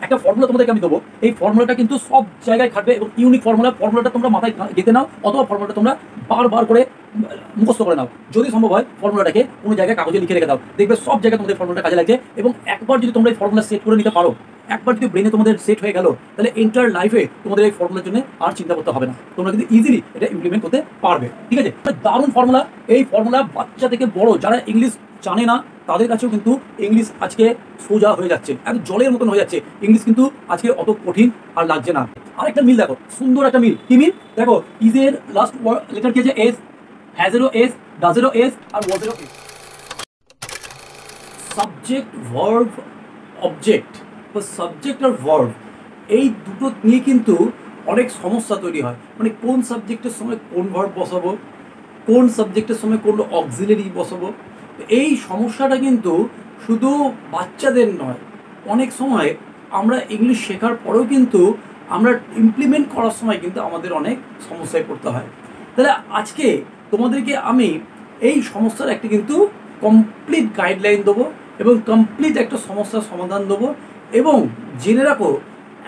একটা ফর্মুলা তোমাদেরকে আমি দেবো, এই ফর্মুলাটা কিন্তু সব জায়গায় খাটবে এবং ইউনিক ফর্মুলাটা তোমরা মাথায় গেঁথে নাও অথবা ফর্মুলাটা তোমরা বারবার করে মুখস্থ করে নাও। যদি সম্ভব হয় ফর্মুলাটাকে কোনো জায়গায় কাগজে লিখে রেখে দাও, দেখবে সব জায়গায় তোমাদের ফর্মুলাটা কাজে লাগছে। এবং একবার যদি তোমরা এই ফর্মুলা সেট করে নিতে পারো, একবার যদি ব্রেনে তোমাদের সেট হয়ে গেল, তাহলে এন্টার লাইফে তোমাদের এই ফর্মুলার জন্য আর চিন্তা করতে হবে না, তোমরা কিন্তু ইজিলি এটা ইমপ্লিমেন্ট করতে পারবে। ঠিক আছে, দারুণ ফর্মুলা। এই ফর্মুলা বাচ্চা থেকে বড় যারা ইংলিশ জানে না তাদের কাছেও কিন্তু ইংলিশ আজকে সোজা হয়ে যাচ্ছে, একদম জলের মতন হয়ে যাচ্ছে ইংলিশ, কিন্তু আজকে অত কঠিন আর লাগছে না। আরেকটা মিল দেখো, সুন্দর একটা মিল। কি মিল দেখো, ইজের লাস্ট লেটার কি আছে? এস, হ্যাজেরও এস, ডাজেরও এস আর ওয়াজেরও এস। সাবজেক্ট, ভার্ব, অবজেক্ট বা সাবজেক্ট আর ভার্ব, এই দুটো নিয়ে কিন্তু অনেক সমস্যা তৈরি হয়। মানে কোন সাবজেক্টের সময় কোন ভার্ব বসাবো, কোন সাবজেক্টের সময় কোন অক্সিলারি বসাবো, এই সমস্যাটা কিন্তু শুধু বাচ্চাদের নয়, অনেক সময় আমরা ইংলিশ শেখার পরেও কিন্তু আমরা ইমপ্লিমেন্ট করার সময় কিন্তু আমাদের অনেক সমস্যায় পড়তে হয়। তাহলে আজকে তোমাদেরকে আমি এই সমস্যার একটা কিন্তু কমপ্লিট গাইডলাইন দেবো এবং কমপ্লিট একটা সমস্যার সমাধান দেবো। এবং জেনে রাখো,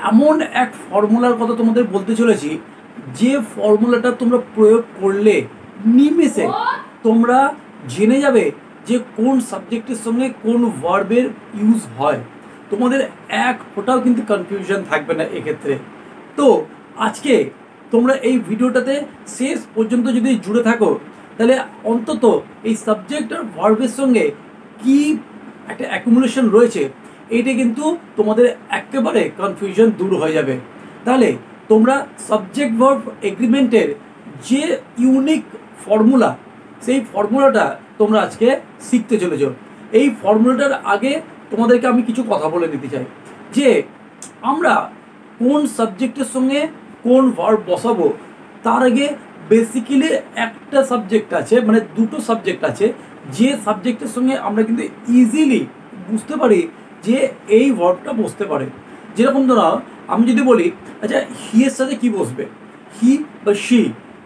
এমন এক ফর্মুলার কথা তোমাদের বলতে চলেছি, যে ফর্মুলাটা তোমরা প্রয়োগ করলে নিমেষে তোমরা জেনে যাবে যে কোন সাবজেক্টের সঙ্গে কোন ভার্বের ইউজ হয়। তোমাদের এক ফোঁটাও কিন্তু কনফিউশন থাকবে না এক্ষেত্রে। তো আজকে তোমরা এই ভিডিওটাতে শেষ পর্যন্ত যদি জুড়ে থাকো, তাহলে অন্তত এই সাবজেক্ট আর ভার্বের সঙ্গে কি একটা অ্যাকুমুলেশন রয়েছে, এইটা কিন্তু তোমাদের একেবারে কনফিউশন দূর হয়ে যাবে। তাহলে তোমরা সাবজেক্ট ভার্ব এগ্রিমেন্টের যে ইউনিক ফর্মুলা, সেই ফর্মুলাটা তোমরা আজকে শিখতে চলেছ। এই ফর্মুলাটার আগে তোমাদেরকে আমি কিছু কথা বলে নিতে চাই যে আমরা কোন সাবজেক্টের সঙ্গে কোন ভার্ব বসাবো, তার আগে বেসিক্যালি একটা সাবজেক্ট আছে, মানে দুটো সাবজেক্ট আছে, যে সাবজেক্টের সঙ্গে আমরা কিন্তু ইজিলি বুঝতে পারি যে এই ভার্বটা বসতে পারে। যেরকম ধরো আমি যদি বলি, আচ্ছা হি এর সাথে কি বসবে, হি বা শি,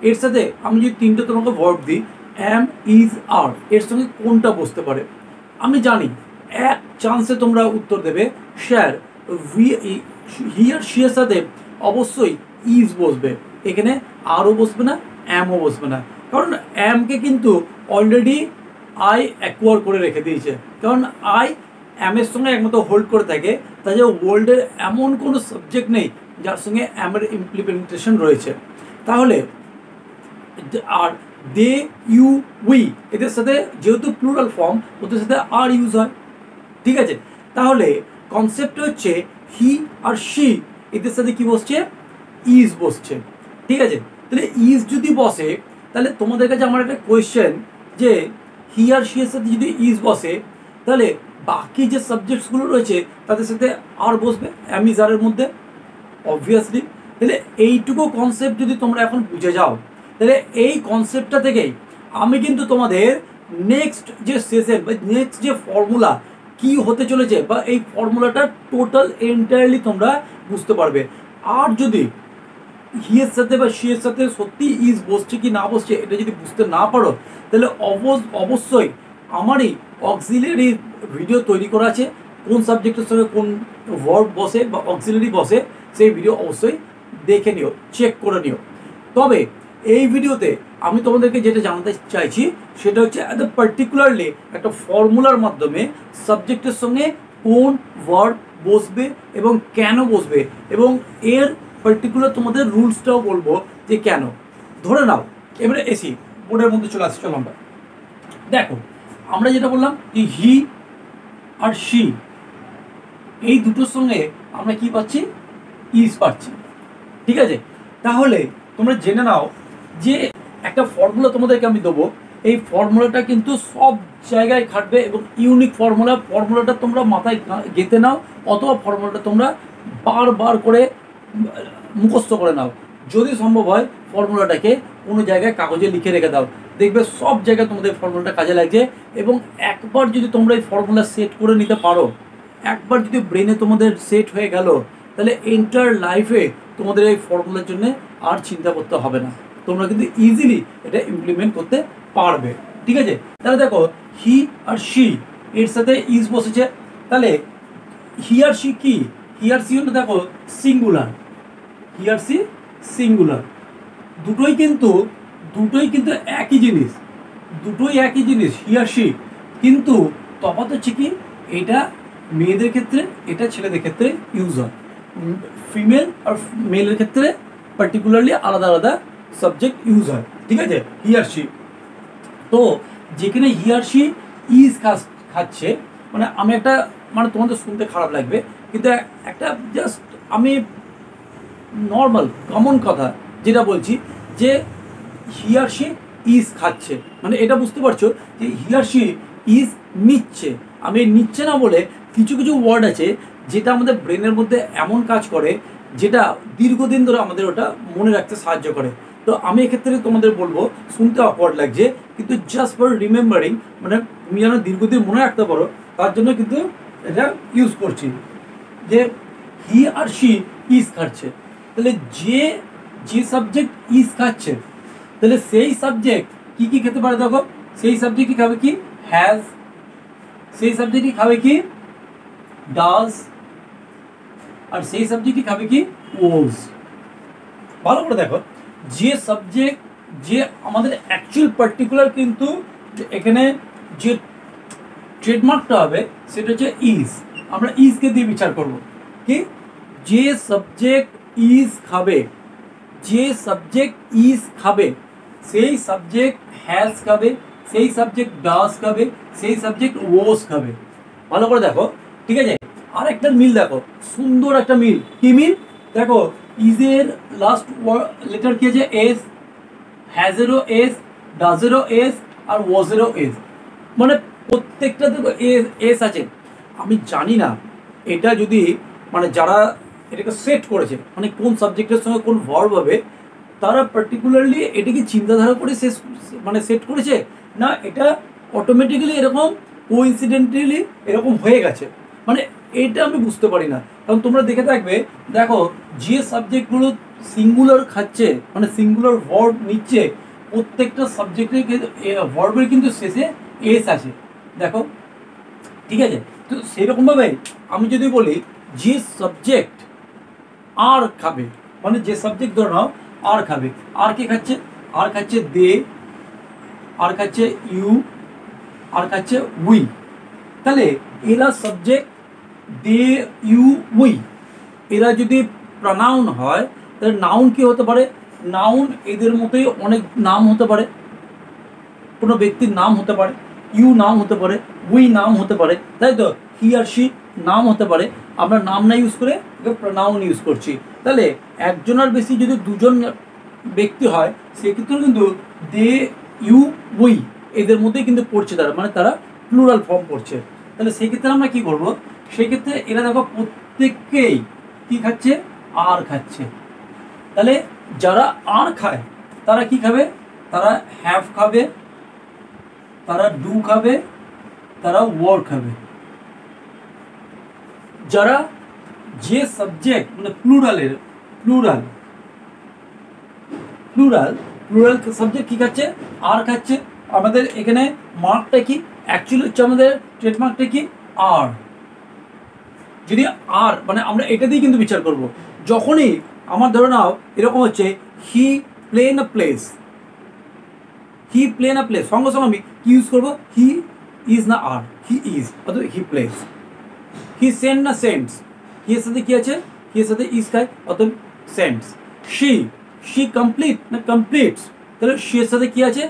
এর সাথে আমি যদি তিনটে তোমাকে ভার্ব দিই, অ্যাম, ইজ, আর, এর সঙ্গে কোনটা বসতে পারে? আমি জানি এক চান্সে তোমরা উত্তর দেবে শেয়ার, হি আর শি এর সাথে অবশ্যই ইজ বসবে, এখানে আরও বসবে না, অ্যামও বসবে না। কারণ অ্যামকে কিন্তু অলরেডি আই অ্যাকোয়ার করে রেখে দিয়েছে, কারণ আই অ্যামের সঙ্গে একমতো হোল্ড করে থাকে। তাই যে ওয়ার্ল্ডের এমন কোনো সাবজেক্ট নেই যার সঙ্গে অ্যামের ইমপ্লিমেন্টেশন রয়েছে। তাহলে আর দে, ইউ, উই, এদের সাথে যেহেতু প্লুরাল ফর্ম, ওদের সাথে আর ইউজ হয়। ঠিক আছে, তাহলে কনসেপ্ট হচ্ছে হি আর শি, এদের সাথে কি বসছে? ইজ বসছে। ঠিক আছে, তাহলে ইজ যদি বসে, তাহলে তোমাদের কাছে আমার একটা কোয়েশ্চেন যে হি আর শি এর সাথে যদি ইজ বসে, তাহলে বাকি যে সাবজেক্টসগুলো রয়েছে তাদের সাথে আর বসবে অ্যাম, ইজ, আরের মধ্যে, অবভিয়াসলি। তাহলে এইটুকু কনসেপ্ট যদি তোমরা এখন বুঝে যাও, তাহলে এই কনসেপ্টটা থেকেই আমি কিন্তু তোমাদের নেক্সট যে সেশন বা নেক্সট যে ফর্মুলা কি হতে চলেছে, বা এই ফর্মুলাটা টোটাল এন্টায়ারলি তোমরা বুঝতে পারবে। আর যদি হি এর সাথে বা শি এর সাথে সত্যি ইজ বসছে কি না বসছে এটা যদি বুঝতে না পারো, তাহলে অবশ্যই আমারই অক্সিলারি ভিডিও তৈরি করা আছে, কোন সাবজেক্টের সঙ্গে কোন ভার্ব বসে বা অক্সিলারি বসে, সেই ভিডিও অবশ্যই দেখে নিও, চেক করে নিও। তবে এই ভিডিওতে আমি তোমাদেরকে যেটা জানাতে চাইছি সেটা হচ্ছে পার্টিকুলারলি একটা ফর্মুলার মাধ্যমে সাবজেক্টের সঙ্গে কোন ভার্ব বসবে এবং কেন বসবে, এবং এর পার্টিকুলার তোমাদের রুলসটাও বলবো যে কেন। ধরে নাও এবারে এসি বোর্ডের মধ্যে চলে আসছে, চলো আমরা দেখো, আমরা যেটা বললাম যে হি আর শি, এই দুটোর সঙ্গে আমরা কি পাচ্ছি? ইজ পাচ্ছি। ঠিক আছে, তাহলে তোমরা জেনে নাও যে একটা ফর্মুলা তোমাদেরকে আমি দেবো, এই ফর্মুলাটা কিন্তু সব জায়গায় খাটবে এবং ইউনিক ফর্মুলাটা তোমরা মাথায় গেঁথে নাও অথবা ফর্মুলাটা তোমরা বারবার করে মুখস্থ করে নাও। যদি সম্ভব হয় ফর্মুলাটাকে কোনো জায়গায় কাগজে লিখে রেখে দাও, দেখবে সব জায়গায় তোমাদের ফর্মুলাটা কাজে লাগছে। এবং একবার যদি তোমরা এই ফর্মুলা সেট করে নিতে পারো, একবার যদি ব্রেনে তোমাদের সেট হয়ে গেল, তাহলে এন্টার লাইফে তোমাদের এই ফর্মুলার জন্য আর চিন্তা করতে হবে না, তোমরা কিন্তু ইজিলি এটা ইমপ্লিমেন্ট করতে পারবে। ঠিক আছে, তাহলে দেখো হি আর শি এর সাথে ইজ বসেছে, তাহলে হি আর শি কি? হি আর সি হলো দেখো সিঙ্গুলার, হি আর সি সিঙ্গুলার, দুটোই কিন্তু একই জিনিস, দুটোই একই জিনিস হি আর সি, কিন্তু তফাৎ হচ্ছে কি এটা মেয়েদের ক্ষেত্রে, এটা ছেলেদের ক্ষেত্রে ইউজ হয়, ফিমেল আর মেলের ক্ষেত্রে পার্টিকুলারলি আলাদা আলাদা সাবজেক্ট ইউজ হয়, ঠিক আছে। হি আর সি, তো যেখানে হি আর সি ইজ খাচ্ছে, মানে আমি একটা, মানে তোমাদের শুনতে খারাপ লাগবে কিন্তু একটা জাস্ট আমি নর্মাল কমন কথা যেটা বলছি, যে হি আর সি ইজ খাচ্ছে, মানে এটা বুঝতে পারছো যে হি আর সি ইজ নিচ্ছে। আমি নিচ্ছে না বলে কিছু কিছু ওয়ার্ড আছে যেটা আমাদের ব্রেনের মধ্যে এমন কাজ করে যেটা দীর্ঘদিন ধরে আমাদের ওটা মনে রাখতে সাহায্য করে। তো আমি এক্ষেত্রে তোমাদের বলবো, শুনতে অকওয়ার্ড লাগছে কিন্তু জাস্ট ফর রিমেম্বারিং, মানে তুমি যেন দীর্ঘদিন মনে রাখতে পারো তার জন্য কিন্তু এটা ইউজ করছি, যে হি আর সি ইজ খাচ্ছে। তাহলে যে সাবজেক্ট ইজ খাচ্ছে, তাহলে সেই সাবজেক্ট কি কি খেতে পারে দেখো, সেই সাবজেক্ট কি খাবে কি হ্যাজ, সেই সাবজেক্ট কি খাবে কি ডাজ, আর সেই সাবজেক্ট কি খাবে কি ওজ। ভালো করে দেখো, যে সাবজেক্ট, যে আমাদের অ্যাকচুয়াল পার্টিকুলার কিন্তু এখানে যে ট্রেডমার্কটা হবে সেটা হচ্ছে ইজ, আমরা ইজকে দিয়ে বিচার করব কি, যে সাবজেক্ট ইজ খাবে, যে সাবজেক্ট ইজ খাবে সেই সাবজেক্ট হ্যাজ খাবে, সেই সাবজেক্ট ডাজ খাবে, সেই সাবজেক্ট ওজ খাবে। ভালো করে দেখো, ঠিক আছে। আর একটা মিল দেখো, সুন্দর একটা মিল, কি মিল দেখো, ইজের লাস্ট লেটার কি আছে এস, হ্যাজেরও এস, ডাজেরও এস, আর ওয়াজেরও এস, মানে প্রত্যেকটা দেখো এস আছে। আমি জানি না এটা যদি, মানে যারা এটাকে সেট করেছে, মানে কোন সাবজেক্টের সঙ্গে কোন ভার্ব হবে, তারা পার্টিকুলারলি এটাকে চিন্তাধারা করে মানে সেট করেছে, না এটা অটোমেটিক্যালি এরকম কোইন্সিডেন্টালি এরকম হয়ে গেছে, মানে এটা আমি বুঝতে পারি না। কারণ তোমরা দেখে থাকবে, দেখো যে সাবজেক্টগুলো সিঙ্গুলার খাচ্ছে, মানে সিঙ্গুলার ভার্ব নিচ্ছে, প্রত্যেকটা সাবজেক্টের ভার্বের কিন্তু শেষে এস আছে, দেখো, ঠিক আছে। তো সেরকমভাবে আমি যদি বলি যে সাবজেক্ট আর খাবে, মানে যে সাবজেক্ট ধরে নাও আর খাবে, আর কে খাচ্ছে, আর খাচ্ছে দে, আর খাচ্ছে ইউ, আর খাচ্ছে উই, তাহলে এরা সাবজেক্ট দে ইউ উই, এরা যদি প্রনাউন হয় তাহলে নাউন কি হতে পারে, নাউন এদের মতোই অনেক নাম হতে পারে, কোনো ব্যক্তির নাম হতে পারে, ইউ নাম হতে পারে, উই নাম হতে পারে, তাই তো, হি আর সি নাম হতে পারে। আমরা নাম না ইউজ করে প্রনাউন ইউজ করছি, তাহলে একজনের বেশি যদি দুজন ব্যক্তি হয় সেক্ষেত্রে কিন্তু দে ইউ উই এদের মধ্যেই কিন্তু পড়ছে তারা, মানে তারা প্লুরাল ফর্ম পড়ছে। তাহলে সেক্ষেত্রে আমরা কি করব, সেক্ষেত্রে এরা দেখো প্রত্যেককেই কি খাচ্ছে, আর খাচ্ছে। তাহলে যারা আর খায় তারা কি খাবে, তারা হ্যাভ খাবে, তারা ডু খাবে, তারা ওয়ার খাবে। যারা যে সাবজেক্ট মানে প্লুরালের প্লুরাল প্লুরাল প্লুরাল সাবজেক্ট কি খাচ্ছে, আর খাচ্ছে। আমাদের এখানে মার্কটা কি, অ্যাকচুয়ালি হচ্ছে আমাদের ট্রেডমার্কটা কি আর, যদি আর মানে আমরা এটা দিয়ে কিন্তু বিচার করব। যখনই আমার ধরে নাও এরকম হচ্ছে he plane a place, he plane a place, সঙ্গে সঙ্গে আমি কি ইউজ করবো, হি ইজ না আর, হি ইজ, অথবা হি প্লেস। হি সেন্ড না সেন্ডস, হি এর সাথে কি আছে, হি এর সাথে ইজ খায়, অথবা সেন্ডস। শি কমপ্লিট না কমপ্লিটস, তাহলে শি এর সাথে কি আছে,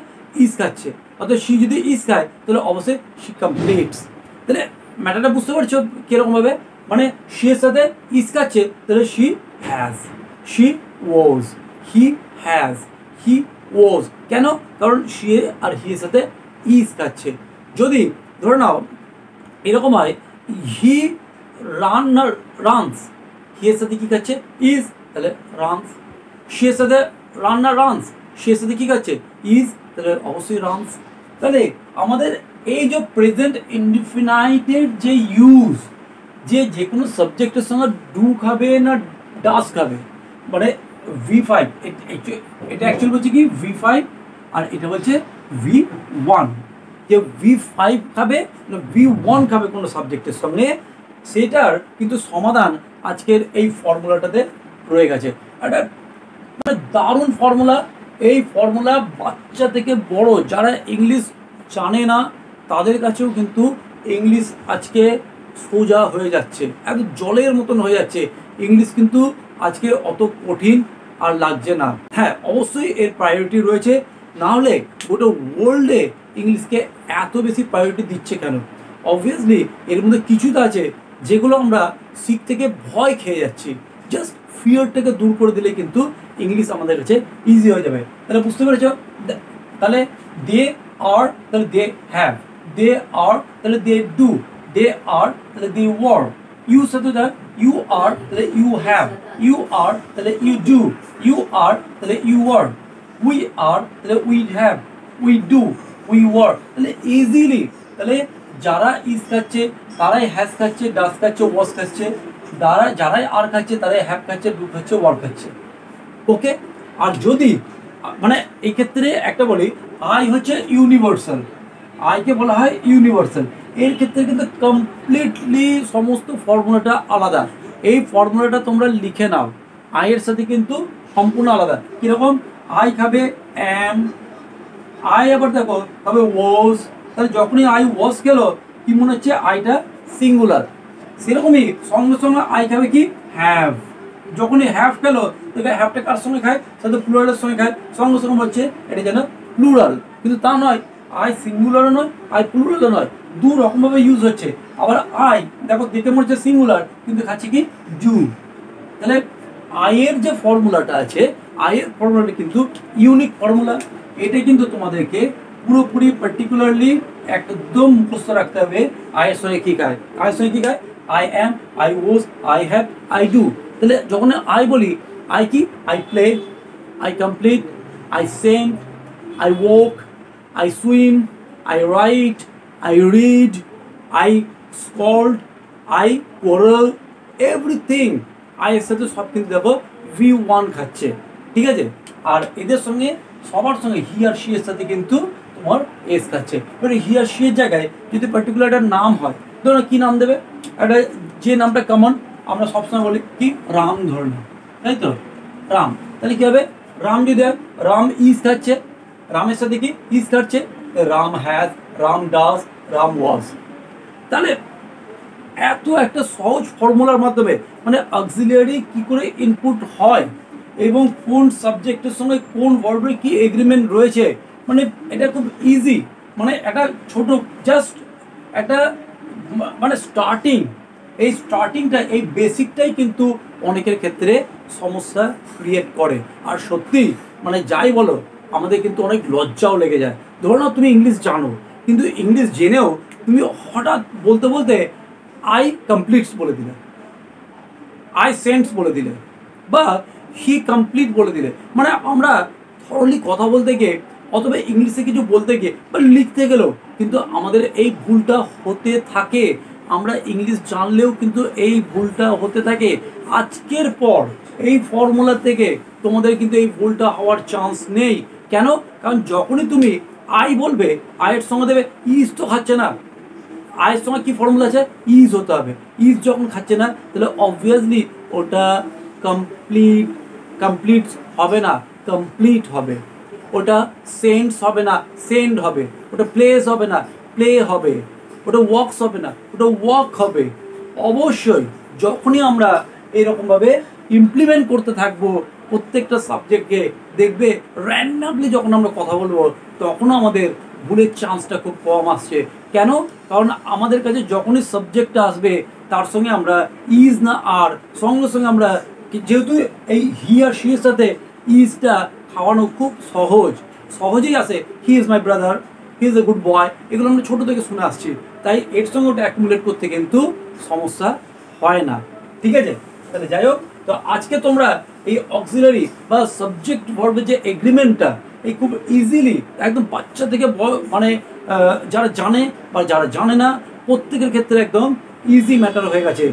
ইজ খাচ্ছে, অথবা শি যদি ইজ খায় তাহলে অবশ্যই শি কমপ্লিটস। তাহলে ম্যাটারটা বুঝতে পারছো কিরকম ভাবে, মানে শি এর সাথে ইজ খাচ্ছে তাহলে she has, she was, he has, he was. কেন, কারণ শি আর হি এর সাথে ইজ খাচ্ছে। যদি ধরে নাও এরকম হয় হি রানস, হি এর সাথে কি খাচ্ছে, ইজ, তাহলে রানস। শি এর সাথে রান না রানস, শি এর সাথে কি খাচ্ছে, ইজ, তাহলে অবশ্যই রানস। তাহলে আমাদের এই যে প্রেজেন্ট ইনডিফিনাইটের যে ইউজ, যে কোনো সাবজেক্টের সঙ্গে ডু খাবে না ডাস খাবে, মানে V5, এটা অ্যাকচুয়ালি বলছে কি V5 আর এটা বলছে V1, যে V5 খাবে না V1 খাবে কোনো সাবজেক্টের সঙ্গে, সেটার কিন্তু সমাধান আজকের এই ফর্মুলাটাতে রয়ে গেছে। একটা মানে দারুণ ফর্মুলা। এই ফর্মুলা বাচ্চা থেকে বড় যারা ইংলিশ জানে না তাদের কাছেও কিন্তু ইংলিশ আজকে সোজা হয়ে যাচ্ছে, একদম জলের মতন হয়ে যাচ্ছে ইংলিশ, কিন্তু আজকে অত কঠিন আর লাগছে না। হ্যাঁ, অবশ্যই এর প্রায়োরিটি রয়েছে, না হলে গোটা ওয়ার্ল্ডে ইংলিশকে এত বেশি প্রায়োরিটি দিচ্ছে কেন? অবভিয়াসলি এর মধ্যে কিছু তো আছে যেগুলো আমরা শিখতে থেকে ভয় খেয়ে যাচ্ছি। জাস্ট ফিয়ারটাকে দূর করে দিলে কিন্তু ইংলিশ আমাদের কাছে ইজি হয়ে যাবে। তাহলে বুঝতে পেরেছ? তাহলে দে আর, তাহলে দে হ্যাভ, দে আর তাহলে দে ডু, দে আর তাহলে দে ওয়ার, ইউ সাথে ইউ আর তাহলে ইউ হ্যাভ, ইউ আর তাহলে ইউ ডু, ইউ আর তাহলে ইউ ওয়ার, উই আর তাহলে we have, we do, we were. তাহলে ইজিলি তাহলে যারা ইজ খাচ্ছে তারাই হ্যাজ খাচ্ছে, ডাস খাচ্ছে, ওয়াজ খাচ্ছে, যারাই আর খাচ্ছে তারাই হ্যাভ খাচ্ছে, ডু খাচ্ছে, ওয়ার খাচ্ছে। ওকে, আর যদি মানে এই ক্ষেত্রে একটা বলি, আই হচ্ছে ইউনিভার্সাল, আইকে বলা হয় ইউনিভার্সাল। এর ক্ষেত্রে কিন্তু কমপ্লিটলি সমস্ত ফর্মুলাটা আলাদা। এই ফর্মুলাটা তোমরা লিখে নাও, আইয়ের সাথে কিন্তু সম্পূর্ণ আলাদা। কীরকম? আই খাবে অ্যাম, আই আবার দেখো খাবে ওয়াজ। তাহলে যখনই আই ওয়াজ খেলো কি মনে হচ্ছে আইটা সিঙ্গুলার। সেরকমই সঙ্গে সঙ্গে আই খাবে কি হ্যাভ। যখনই হ্যাভ খেলো দেখবে হ্যাভটা কার সঙ্গে খায়? সাথে প্লুরালের সঙ্গে খায়, সঙ্গে সঙ্গে হচ্ছে এটা যেন প্লুরাল, কিন্তু তা নয়। আই সিঙ্গুলারও নয়, আই প্লুরালও নয়, দু রকমভাবে ইউজ হচ্ছে। আবার আই দেখো দেখে মনে হচ্ছে সিঙ্গুলার, কিন্তু খাচ্ছে কি জু। তাহলে আয়ের যে ফর্মুলাটা আছে, আয়ের ফর্মুলাটা কিন্তু ইউনিক ফর্মুলা। এটা কিন্তু তোমাদেরকে পুরোপুরি পার্টিকুলারলি একদম মুখস্থ রাখতে হবে। আয়ের সঙ্গে কী খায়? আয়ের সঙ্গে কী খায়? I am, I was, I have, I do. তাহলে যখন আই বলি, আই কি? I play, I complete, I send, I walk, I swim, I right, I read, I scold, I coral, everything আয়ের সাথে সব কিন্তু দেখো V1 খাচ্ছে, ঠিক আছে? আর এদের সঙ্গে সবার সঙ্গে হি আর শি এর সাথে কিন্তু তোমার এস খাচ্ছে। এবারে হি আর শি এর জায়গায় যদি পার্টিকুলার একটা নাম হয়, ধরো কি নাম দেবে? একটা যে নামটা কমন আমরা সবসময় বলি কি রাম, ধরে নাও, তাই তো? রাম, তাহলে কি হবে? রাম যদি হয়, রাম ইজ খাচ্ছে, রামের সাথে কি ইজ খাচ্ছে, রাম হ্যাজ, রাম ডাজ, রাম ওয়াজ। তাহলে এত একটা সহজ ফর্মুলার মাধ্যমে মানে অক্সিলিয়ারি কি করে ইনপুট হয় এবং কোন সাবজেক্টের সঙ্গে কোন ভার্বের কি এগ্রিমেন্ট রয়েছে, মানে এটা খুব ইজি। মানে একটা ছোট জাস্ট একটা মানে স্টার্টিং, এই স্টার্টিংটা, এই বেসিকটাই কিন্তু অনেকের ক্ষেত্রে সমস্যা ক্রিয়েট করে। আর সত্যি মানে যাই বলো, আমাদের কিন্তু অনেক লজ্জাও লেগে যায়। ধরো না তুমি ইংলিশ জানো, কিন্তু ইংলিশ জেনেও তুমি হঠাৎ বলতে বলতে আই কমপ্লিটস বলে দিলে, আই সেন্টস বলে দিলে, বা হি কমপ্লিট বলে দিলে। মানে আমরা থরলি কথা বলতে গিয়ে অথবা ইংলিশে কিছু বলতে গিয়ে বা লিখতে গেলেও কিন্তু আমাদের এই ভুলটা হতে থাকে। আমরা ইংলিশ জানলেও কিন্তু এই ভুলটা হতে থাকে। আজকের পর এই ফর্মুলা থেকে তোমাদের কিন্তু এই ভুলটা হওয়ার চান্স নেই। কেন? কারণ যখনই তুমি আই বলবে, আয়ের সঙ্গে দেবে ইজ তো খাচ্ছে না, আয়ের সঙ্গে কি ফর্মুলা আছে? ইজ হতে হবে। ইজ যখন খাচ্ছে না তাহলে অবভিয়াসলি ওটা কমপ্লিট হবে না, কমপ্লিট হবে। ওটা সেন্টস হবে না, সেন্ড হবে। ওটা প্লেস হবে না, প্লে হবে। ওটা ওয়ার্কস হবে না, ওটা ওয়ার্ক হবে। অবশ্যই যখনই আমরা এরকমভাবে ইমপ্লিমেন্ট করতে থাকবো প্রত্যেকটা সাবজেক্টকে, দেখবে র্যান্ডামলি যখন আমরা কথা বলবো তখনও আমাদের ভুলের চান্সটা খুব কম আসছে। কেন? কারণ আমাদের কাছে যখনই সাবজেক্টটা আসবে তার সঙ্গে আমরা ইজ না আর সঙ্গে সঙ্গে আমরা, যেহেতু এই হি আর শি এর সাথে ইজটা খাওয়ানো খুব সহজেই আসে। He is my brother, he is a good boy, এগুলো আমরা ছোটো থেকে শুনে আসছি, তাই এর সঙ্গে ওটা অ্যাকুমুলেট করতে কিন্তু সমস্যা হয় না, ঠিক আছে? তাহলে যাই হোক, তো আজকে তোমরা এই অক্সিলারি বা সাবজেক্ট ভার্বের যে এগ্রিমেন্টটা এই খুব ইজিলি একদম বাচ্চা থেকে মানে যারা জানে বা যারা জানে না প্রত্যেকের ক্ষেত্রে একদম ইজি ম্যাটার হয়ে গেছে।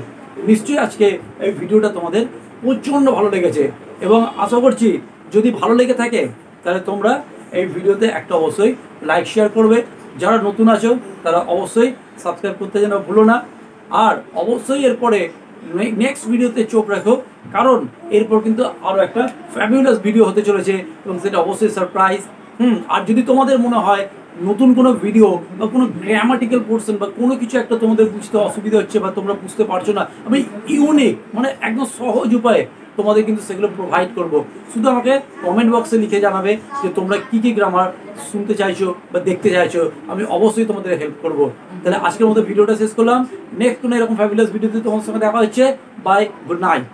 নিশ্চয়ই আজকে এই ভিডিওটা তোমাদের প্রচণ্ড ভালো লেগেছে এবং আশা করছি যদি ভালো লেগে থাকে তাহলে তোমরা এই ভিডিওতে একটা অবশ্যই লাইক শেয়ার করবে। যারা নতুন আছো তারা অবশ্যই সাবস্ক্রাইব করতে যেন ভুলো না। আর অবশ্যই এরপরে নেক্সট ভিডিওতে চোখ রাখো, কারণ এরপর কিন্তু আরও একটা ফ্যাবিউলাস ভিডিও হতে চলেছে এবং সেটা অবশ্যই সারপ্রাইজ। আর যদি তোমাদের মনে হয় নতুন কোনো ভিডিও বা কোনো গ্রামাটিক্যাল পোর্শন বা কোনো কিছু একটা তোমাদের বুঝতে অসুবিধা হচ্ছে বা তোমরা বুঝতে পারছো না, আমি ইউনিক মানে একদম সহজ উপায়ে তোমাদের কিন্তু সেগুলো প্রোভাইড করব। শুধু আমাকে কমেন্ট বক্সে লিখে জানাবে যে তোমরা কী কী গ্রামার শুনতে চাইছো বা দেখতে চাইছো, আমি অবশ্যই তোমাদের হেল্প করব। তাহলে আজকের মতো ভিডিওটা শেষ করলাম। নেক্সট কোনো এরকম ফ্যাবুলাস ভিডিওতে তোমার সঙ্গে দেখা হচ্ছে। Bye, good night.